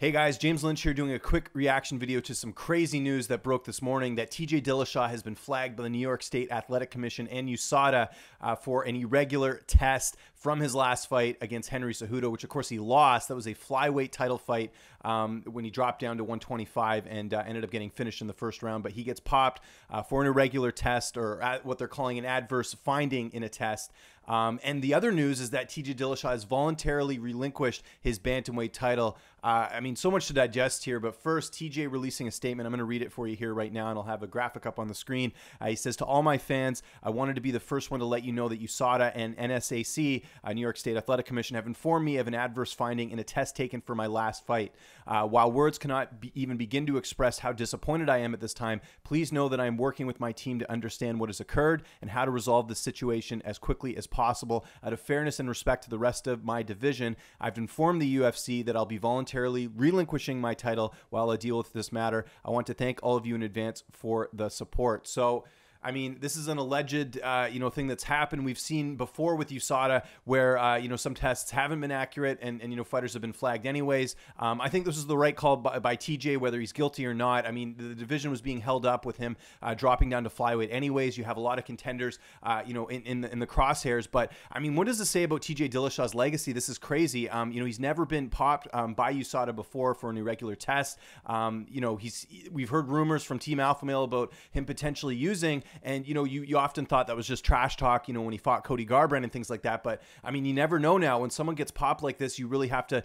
Hey guys, James Lynch here doing a quick reaction video to some crazy news that broke this morning that TJ Dillashaw has been flagged by the New York State Athletic Commission and USADA for an irregular test from his last fight against Henry Cejudo, which of course he lost. That was a flyweight title fight when he dropped down to 125 and ended up getting finished in the first round. But he gets popped for an irregular test, or what they're calling an adverse finding in a test. And the other news is that TJ Dillashaw has voluntarily relinquished his bantamweight title. I mean, so much to digest here, but first, TJ releasing a statement. I'm going to read it for you here right now, and I'll have a graphic up on the screen. He says, "To all my fans, I wanted to be the first one to let you know that USADA and NSAC, New York State Athletic Commission, have informed me of an adverse finding in a test taken for my last fight. While words cannot even begin to express how disappointed I am at this time, please know that I am working with my team to understand what has occurred and how to resolve this situation as quickly as possible. Out of fairness and respect to the rest of my division, I've informed the UFC that I'll be voluntarily relinquishing my title while I deal with this matter. I want to thank all of you in advance for the support." So, I mean, this is an alleged, thing that's happened. We've seen before with USADA where, some tests haven't been accurate and fighters have been flagged anyways. I think this is the right call by TJ, whether he's guilty or not. I mean, the division was being held up with him dropping down to flyweight anyways. You have a lot of contenders, in the crosshairs. But, I mean, what does this say about TJ Dillashaw's legacy? This is crazy. He's never been popped by USADA before for an irregular test. We've heard rumors from Team Alpha Male about him potentially using. And, you often thought that was just trash talk, when he fought Cody Garbrandt and things like that. But, I mean, you never know now. When someone gets popped like this, you really have to,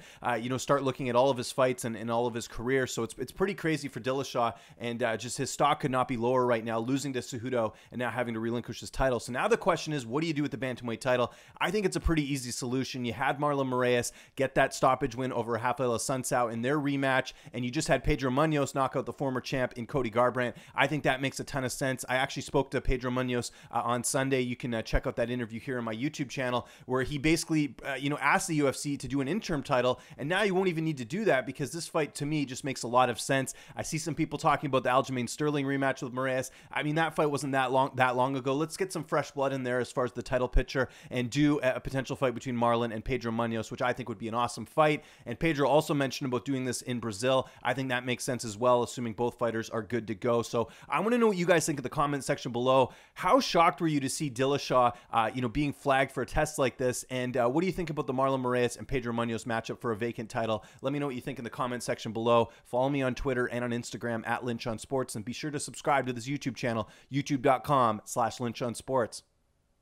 start looking at all of his fights and all of his career. So it's pretty crazy for Dillashaw. And just his stock could not be lower right now, losing to Cejudo and now having to relinquish his title. So now the question is, what do you do with the bantamweight title? I think it's a pretty easy solution. You had Marlon Moraes get that stoppage win over Rafael Sunsao in their rematch. And you just had Pedro Munhoz knock out the former champ in Cody Garbrandt. I think that makes a ton of sense. I actually spoke to Pedro Munhoz on Sunday. You can check out that interview here on my YouTube channel where he basically, asked the UFC to do an interim title, and now you won't even need to do that because this fight to me just makes a lot of sense. I see some people talking about the Aljamain Sterling rematch with Moraes. I mean, that fight wasn't that long ago. Let's get some fresh blood in there as far as the title picture and do a potential fight between Marlon and Pedro Munhoz, which I think would be an awesome fight. And Pedro also mentioned about doing this in Brazil. I think that makes sense as well, assuming both fighters are good to go. So I want to know what you guys think in the comment section below. How shocked were you to see Dillashaw, being flagged for a test like this? And what do you think about the Marlon Moraes and Pedro Munhoz matchup for a vacant title? Let me know what you think in the comment section below. Follow me on Twitter and on Instagram @LynchOnSports, and be sure to subscribe to this YouTube channel, youtube.com/LynchOnSports.